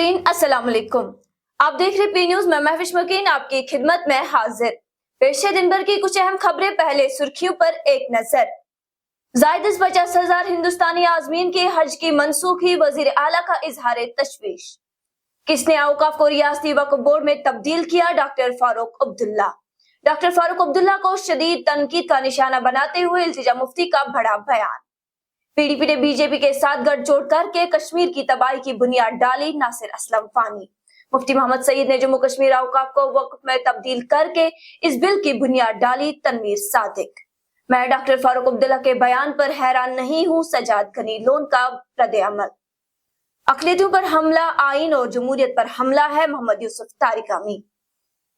नाज़रीन अस्सलाम वालेकुम। आप देख रहे पी न्यूज में महविश मकीन आपकी खिदमत में हाजिर। पेश है दिन भर की कुछ अहम खबरें। पहले सुर्खियों पर एक नजर। ज़ायद 50,000 हिंदुस्तानी आज़मीन के हज की मनसूखी, वजीर आला का इजहार तशवीश। किसने औकाफ को रियासती वक्फ बोर्ड में तब्दील किया? डॉक्टर फारूक अब्दुल्ला। डॉक्टर फारूक अब्दुल्ला को शदीद तनकीद का निशाना बनाते हुए इल्तिजा मुफ्ती का बड़ा बयान। पीडीपी ने बीजेपी के साथ गठजोड़ करके कश्मीर की तबाही की बुनियाद डाली, नासिर असलम फानी। मुफ्ती मोहम्मद सईद ने जम्मू कश्मीर औकाफ को वक्फ में तब्दील करके इस बिल की बुनियाद डाली, तनवीर सादिक। मैं डॉक्टर फारूक अब्दुल्ला के बयान पर हैरान नहीं हूँ, सजाद गनी लोन का रद्द अमल। अक़लियतों पर हमला, आइन और जमहूरियत पर हमला है, मोहम्मद यूसुफ तारिकामी।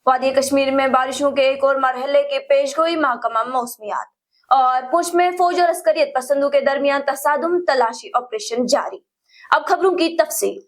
वादी कश्मीर में बारिशों के एक और मरहले के पेशगोई, महकमा मौसमियात। और पुंछ में फौज और अस्करियत पसंदों के दरमियान तसादुम, तलाशी ऑपरेशन जारी। अब खबरों की तफसील।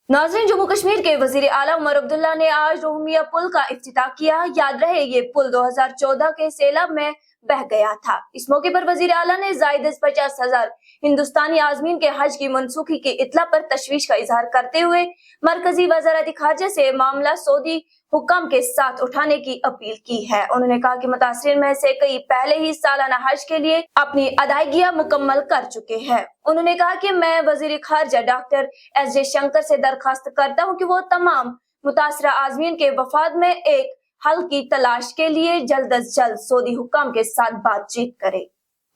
नाज़रीन, जम्मू कश्मीर के वजीर आला उमर अब्दुल्ला ने आज रोहमिया पुल का इफ्तिताह किया। याद रहे ये पुल 2014 के सैलाब में बह गया था। इस मौके पर वजीर आला ने ज़ायद 50,000 हिंदुस्तानी आज़मीन के हज की मनसूखी की इत्तला पर तशवीश का इजहार करते हुए मरकजी वज़ारत ख़ारजा से मामला सऊदी हुक्म के साथ उठाने की अपील की है। उन्होंने कहा कि मुतासिरीन में से कई पहले ही सालाना हज के लिए अपनी अदायगियां मुकम्मल कर चुके हैं। उन्होंने कहा कि मैं वजीर खारजा डॉक्टर एस जयशंकर से दरखास्त करता हूं कि वो तमाम मुतासरा आज़मीन के वफाद में एक हल की तलाश के लिए जल्द अज जल्द सऊदी हुक्म के साथ बातचीत करे।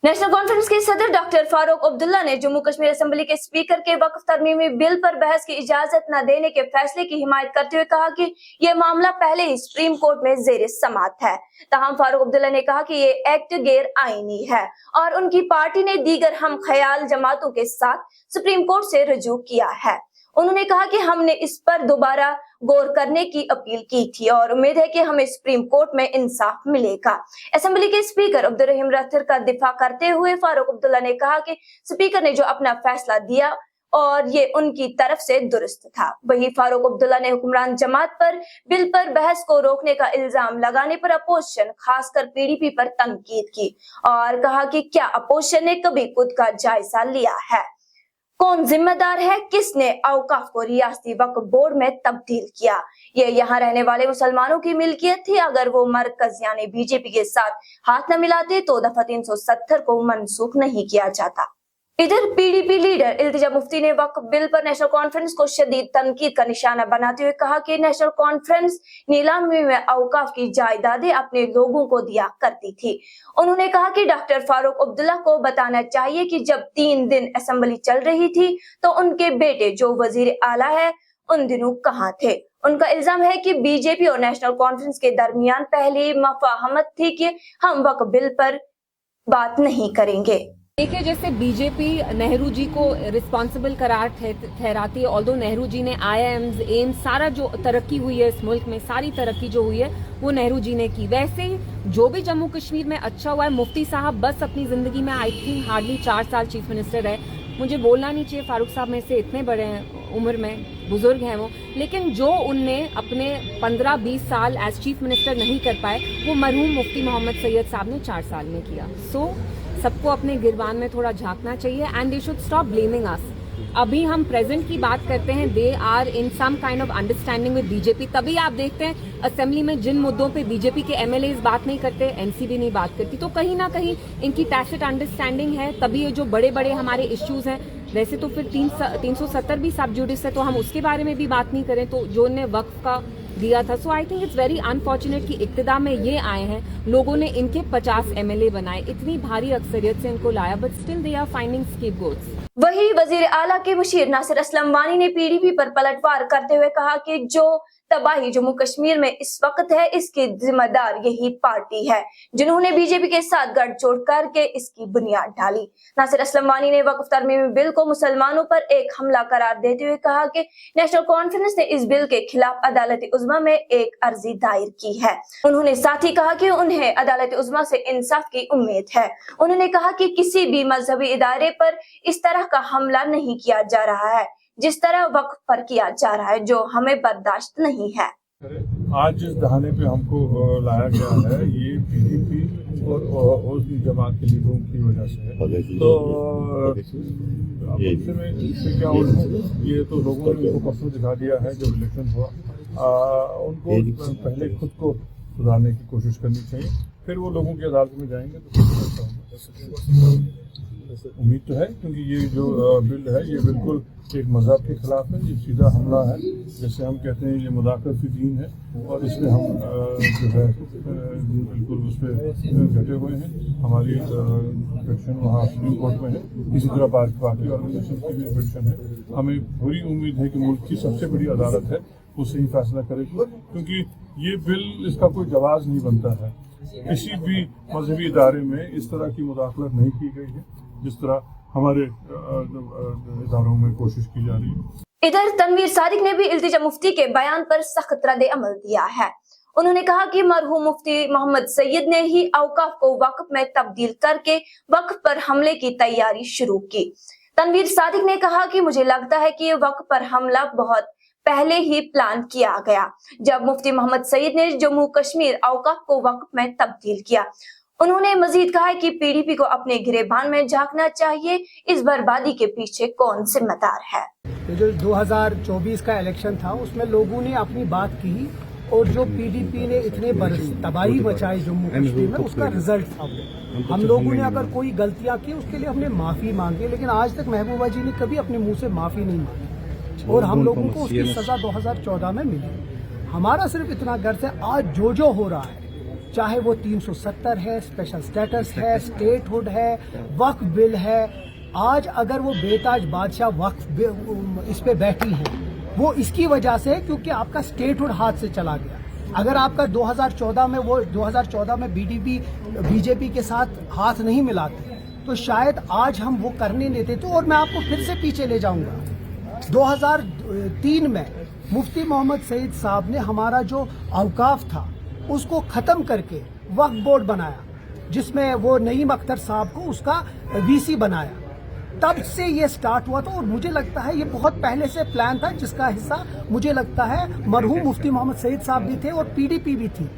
नेशनल कॉन्फ्रेंस के सदर डॉक्टर फारूक अब्दुल्ला ने जम्मू कश्मीर असेंबली के स्पीकर के वक्फ तरमीमी बिल पर बहस की इजाजत न देने के फैसले की हिमायत करते हुए कहा कि यह मामला पहले ही सुप्रीम कोर्ट में जेर समाअत है। ताहम फारूक अब्दुल्ला ने कहा कि ये एक्ट गैर आईनी है और उनकी पार्टी ने दीगर हम ख्याल जमातों के साथ सुप्रीम कोर्ट से रुजू किया है। उन्होंने कहा कि हमने इस पर दोबारा गौर करने की अपील की थी और उम्मीद है कि हमें सुप्रीम कोर्ट में इंसाफ मिलेगा। असेंबली के स्पीकर अब्दुल रहीम रथर का दिफा करते हुए फारूक अब्दुल्ला ने कहा कि स्पीकर ने जो अपना फैसला दिया और ये उनकी तरफ से दुरुस्त था। वहीं फारूक अब्दुल्ला ने हुक्मरान जमात पर बिल पर बहस को रोकने का इल्जाम लगाने पर अपोजिशन, खासकर पीडीपी पर तनकीद की और कहा कि क्या अपोजिशन ने कभी खुद का जायजा लिया है? कौन जिम्मेदार है? किसने औकाफ को रियासती वक्फ बोर्ड में तब्दील किया? ये यहाँ रहने वाले मुसलमानों की मिल्कियत थी। अगर वो मरकज यानी बीजेपी के साथ हाथ न मिलाते तो दफा 370 को मनसूख नहीं किया जाता। इधर पीडीपी लीडर इल्तिजा मुफ्ती ने वक्फ बिल पर नेशनल कॉन्फ्रेंस को शदीद तनकीद का निशाना बनाते हुए कहा कि नेशनल कॉन्फ्रेंस नीलामी में औकाफ की जायदादें अपने लोगों को दिया करती थी। उन्होंने कहा कि डॉक्टर फारूक अब्दुल्ला को बताना चाहिए कि जब 3 दिन असेंबली चल रही थी तो उनके बेटे जो वजीर आला है उन दिनों कहाँ थे। उनका इल्जाम है कि बीजेपी और नेशनल कॉन्फ्रेंस के दरमियान पहले मफाहमत थी कि हम वक्फ बिल पर बात नहीं करेंगे। देखिए, जैसे बीजेपी नेहरू जी को रिस्पॉन्सिबल करार ठहराती है, ऑल्दो नेहरू जी ने IIMs, एम्स, सारा जो तरक्की हुई है इस मुल्क में, सारी तरक्की जो हुई है वो नेहरू जी ने की। वैसे जो भी जम्मू कश्मीर में अच्छा हुआ है, मुफ्ती साहब बस अपनी जिंदगी में आई थिंक हार्डली 4 साल चीफ मिनिस्टर है। मुझे बोलना नहीं चाहिए, फारूक साहब में से इतने बड़े हैं, उम्र में बुजुर्ग हैं वो, लेकिन जो उनने अपने 15-20 साल एज चीफ मिनिस्टर नहीं कर पाए वो मरहूम मुफ्ती मोहम्मद सैयद साहब ने 4 साल में किया। सबको अपने गिरबान में थोड़ा झांकना चाहिए and they should stop blaming us. अभी हम प्रेजेंट की बात करते हैं, they are in some kind of understanding with BJP. तभी आप देखते हैं असेंबली में जिन मुद्दों पे बीजेपी के MLAs बात नहीं करते, एनसीबी नहीं बात करती, तो कहीं ना कहीं इनकी टैसिट अंडरस्टैंडिंग है। तभी ये जो बड़े बड़े हमारे इश्यूज हैं, वैसे तो फिर 370 भी सब जुडिस है तो हम उसके बारे में भी बात नहीं करें, तो जो उन्हें वक्फ का दिया था। So I think it's very unfortunate कि इक्तिदा में ये आए हैं, लोगों ने इनके 50 MLA बनाए, इतनी भारी अक्सरियत से इनको लाया, but still they are finding scapegoats. वही वजीर आला के मुशीर नासिर असलम वानी ने पीडीपी पर पलटवार करते हुए कहा कि जो तबाही जम्मू कश्मीर में इस वक्त है इसकी जिम्मेदार यही पार्टी है जिन्होंने बीजेपी के साथ गठजोड़ करके इसकी बुनियाद डाली। नासिर असलम वानी ने वक्फ तरमीमी बिल को मुसलमानों पर एक हमला करार देते हुए कहा कि नेशनल कॉन्फ्रेंस ने इस बिल के खिलाफ अदालत उज़्मा में एक अर्जी दायर की है। उन्होंने साथ ही कहा कि उन्हें अदालत उज़्मा से इंसाफ की उम्मीद है। उन्होंने कहा कि किसी भी मजहबी इदारे पर इस तरह का हमला नहीं किया जा रहा है जिस तरह वक्फ पर किया जा रहा है, जो हमें बर्दाश्त नहीं है। आज जिस बहाने पे हमको लाया गया है, ये पीडीपी और उस जमात के लीडरों की वजह से है। तो अब इससे क्या होगा, ये तो लोगों ने उनको परसों दिखा दिया है जब इलेक्शन हुआ। उनको पहले खुद को सुधारने की कोशिश करनी चाहिए, फिर वो लोगों की अदालत में जाएंगे तो उम्मीद तो है, क्योंकि ये जो बिल है ये बिल्कुल एक मज़हब के खिलाफ है, ये सीधा हमला है। जैसे हम कहते हैं ये मुदाखलत फी दीन है, और इसमें हम जो है बिल्कुल उस पर डटे हुए हैं। हमारी पिटिशन वहाँ सुप्रीम कोर्ट में है, इसी तरह बाकी ऑर्गेनाइजेशन की भी पिटिशन है। हमें पूरी उम्मीद है कि मुल्क की सबसे बड़ी अदालत है वो सही फैसला करेगी, क्योंकि ये बिल इसका कोई जवाब नहीं बनता है। किसी भी मजहबी इदारे में इस तरह की मुदाखलत नहीं की गई है जिस तरह हमारे इदारों में कोशिश की जा रही है। इधर तनवीर सादिक ने भी इल्तिजा मुफ्ती के बयान पर सख्त रद्द अमल दिया है। उन्होंने कहा कि मरहूम मुफ्ती मोहम्मद सईद ने ही औकाफ को वक्फ में तब्दील करके वक्फ पर हमले की तैयारी शुरू की। तनवीर सादिक ने कहा कि मुझे लगता है कि वक्फ पर हमला बहुत पहले ही प्लान किया गया, जब मुफ्ती मोहम्मद सईद ने जम्मू कश्मीर औकाफ को वक्फ में तब्दील किया। उन्होंने मजीद कहा है कि पीडीपी को अपने गिरेबान में झांकना चाहिए, इस बर्बादी के पीछे कौन जिम्मेदार है। ये जो 2024 का इलेक्शन था उसमें लोगों ने अपनी बात की, और जो पीडीपी ने इतने बरस तबाही मचाई जम्मू कश्मीर में, उसका रिजल्ट था वो। हम लोगों ने अगर कोई गलतियां की उसके लिए हमने माफी मांगी, लेकिन आज तक महबूबा जी ने कभी अपने मुंह से माफी नहीं मांगी, और हम लोगों को उसकी सजा 2014 में मिली। हमारा सिर्फ इतना गर्ज है, आज जो हो रहा है, चाहे वो 370 है, स्पेशल स्टेटस है, स्टेटहुड है, वक्फ बिल है, आज अगर वो बेताज बादशाह वक्फ इस पे बैठी हैं, वो इसकी वजह से है क्योंकि आपका स्टेटहुड हाथ से चला गया। अगर आपका 2014 में बीजेपी के साथ हाथ नहीं मिलाते तो शायद आज हम वो करने नहीं देते। और मैं आपको फिर से पीछे ले जाऊंगा, 2003 में मुफ्ती मोहम्मद सईद साहब ने हमारा जो औकाफ था उसको खत्म करके वक्फ बोर्ड बनाया, जिसमें वो नईम अख्तर साहब को उसका वीसी बनाया। तब से ये स्टार्ट हुआ था, और मुझे लगता है ये बहुत पहले से प्लान था, जिसका हिस्सा मुझे लगता है मरहूम मुफ्ती मोहम्मद सईद साहब भी थे और पीडीपी भी थी,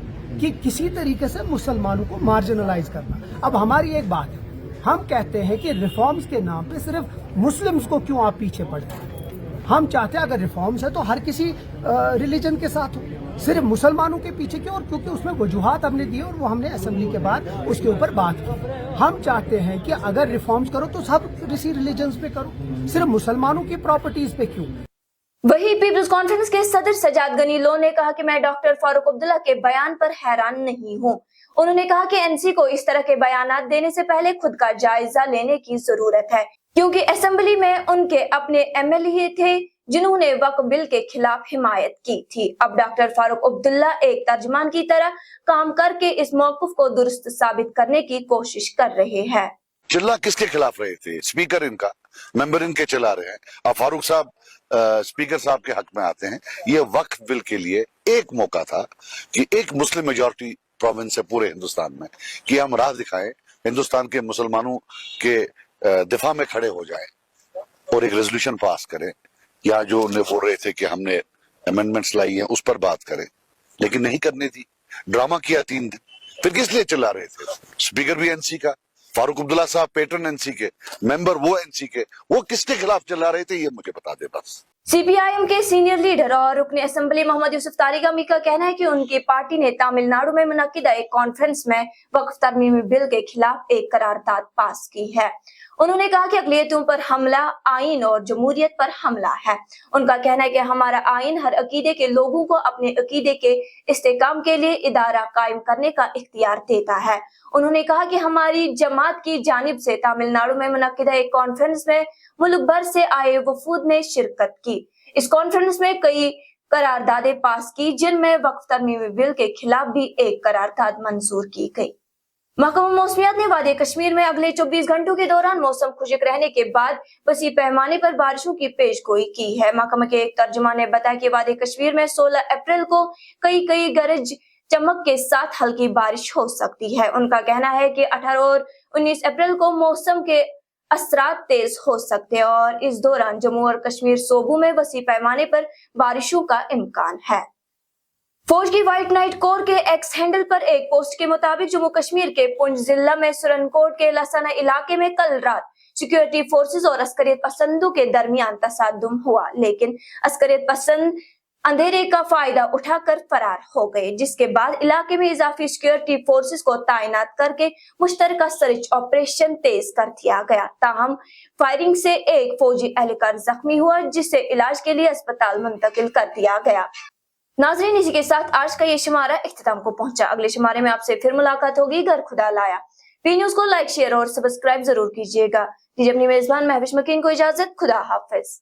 कि किसी तरीके से मुसलमानों को मार्जिनलाइज करना। अब हमारी एक बात है, हम कहते हैं कि रिफॉर्म्स के नाम पे सिर्फ मुस्लिम्स को क्यों आप पीछे पड़े। हम चाहते हैं अगर रिफॉर्म्स है तो हर किसी रिलीजन के साथ हो, सिर्फ मुसलमानों के पीछे क्यों। और क्योंकि उसमें वजूहात हमने दिए और वो हमने असेंबली के बाद उसके ऊपर बात की। हम चाहते हैं कि अगर रिफॉर्म्स करो तो सब किसी रिलीजन्स पे करो, सिर्फ मुसलमानों की प्रॉपर्टीज पे क्यों। वही पीपल्स कॉन्फ्रेंस के सदर सजाद गनी लो ने कहा कि मैं डॉक्टर फारूक अब्दुल्ला के बयान पर हैरान नहीं हूं। उन्होंने कहा कि एनसी को इस तरह के बयान देने से पहले खुद का जायजा लेने की जरूरत है, क्योंकि असेंबली में उनके अपने एमएलए थे जिन्होंने वक्फ बिल के खिलाफ हिमायत की थी। अब डॉक्टर फारूक अब्दुल्ला एक तर्जमान की तरह काम करके इस मौक़िफ़ को दुरुस्त साबित करने की कोशिश कर रहे हैं। चिल्ला किसके खिलाफ रहे थे? स्पीकर इनका, मेंबर इनके चला रहे हैं। अब फारूक साहब स्पीकर साहब के हक में आते हैं। ये वक्फ बिल के लिए एक मौका था कि एक मुस्लिम मेजॉरिटी प्रोविंस है पूरे हिंदुस्तान में, कि हम राह दिखाएं, हिंदुस्तान के मुसलमानों के दिफा में खड़े हो जाएं और एक रेजोल्यूशन पास करें, या जो उन्हें बोल रहे थे कि हमने अमेंडमेंट्स लाई हैं उस पर बात करें, लेकिन नहीं करनी थी। ड्रामा किया 3 दिन, फिर किस लिए चिल्ला रहे थे? स्पीकर भी एनसी का, फारूक अब्दुल्ला साहब पेटर्न एनसी के, मेंबर वो एनसी के, वो किसके खिलाफ चिल्ला रहे थे ये मुझे बता दे बस। सीपीआईएम के सीनियर लीडर और रुकने असेंबली मोहम्मद यूसुफ तारिक अमी का कहना है कि उनकी पार्टी ने तमिलनाडु में मुनक्किदा एक कॉन्फ्रेंस में वक्फ तरमीमी बिल के खिलाफ एक करारदाद पास की है। उन्होंने कहा कि अक़लियतों पर हमला आइन और जमहूरियत पर हमला है। उनका कहना है कि हमारा आइन हर अकीदे के लोगों को अपने अकीदे के इस्तेकाम के लिए इदारा कायम करने का इख्तियार देता है। उन्होंने कहा कि हमारी जमात की जानिब से तमिलनाडु में मुनक्किदा एक कॉन्फ्रेंस में मुल्क भर से आए वफूद ने शिरकत की। इस कॉन्फ्रेंस में कई करारदादें पास की, जिनमें वक्फ तरमीमी बिल के खिलाफ भी एक करारदाद मंजूर की गई। महकमा मौसमियात ने वादी कश्मीर में अगले 24 घंटों के दौरान मौसम खुशक रहने के बाद वसी पैमाने पर बारिशों की पेशगोई की है। महकमा के एक तर्जुमान ने बताया कि वादी कश्मीर में 16 अप्रैल को कई गरज चमक के साथ हल्की बारिश हो सकती है। उनका कहना है कि 18 और 19 अप्रैल को मौसम के असरात तेज हो सकते हैं और इस दौरान जम्मू और कश्मीर सूबों में वसी पैमाने पर बारिशों का इम्कान है। फौज की व्हाइट नाइट कोर के एक्स हैंडल पर एक पोस्ट के मुताबिक जम्मू कश्मीर के पुंछ जिला में सुरनकोट के लसाना इलाके में कल रात सिक्योरिटी फोर्सेस और अस्करियत पसंदों के दरमियान तसादुम हुआ, लेकिन अस्करियत पसंद अंधेरे का फायदा उठाकर फरार हो गए, जिसके बाद इलाके में इजाफी सिक्योरिटी फोर्सेस को तैनात करके मुश्तरका सर्च ऑपरेशन तेज कर दिया गया। ताहम फायरिंग से एक फौजी एहलकार जख्मी हुआ, जिसे इलाज के लिए अस्पताल मुंतकिल कर दिया गया। नाजरीन, इसी के साथ आज का ये शुमारा इख्तिताम को पहुंचा। अगले शुमारे में आपसे फिर मुलाकात होगी। घर खुदा लाया। पी न्यूज को लाइक, शेयर और सब्सक्राइब जरूर कीजिएगा। दीजिए अपनी मेजबान महविश मकीन को इजाजत। खुदा हाफिज।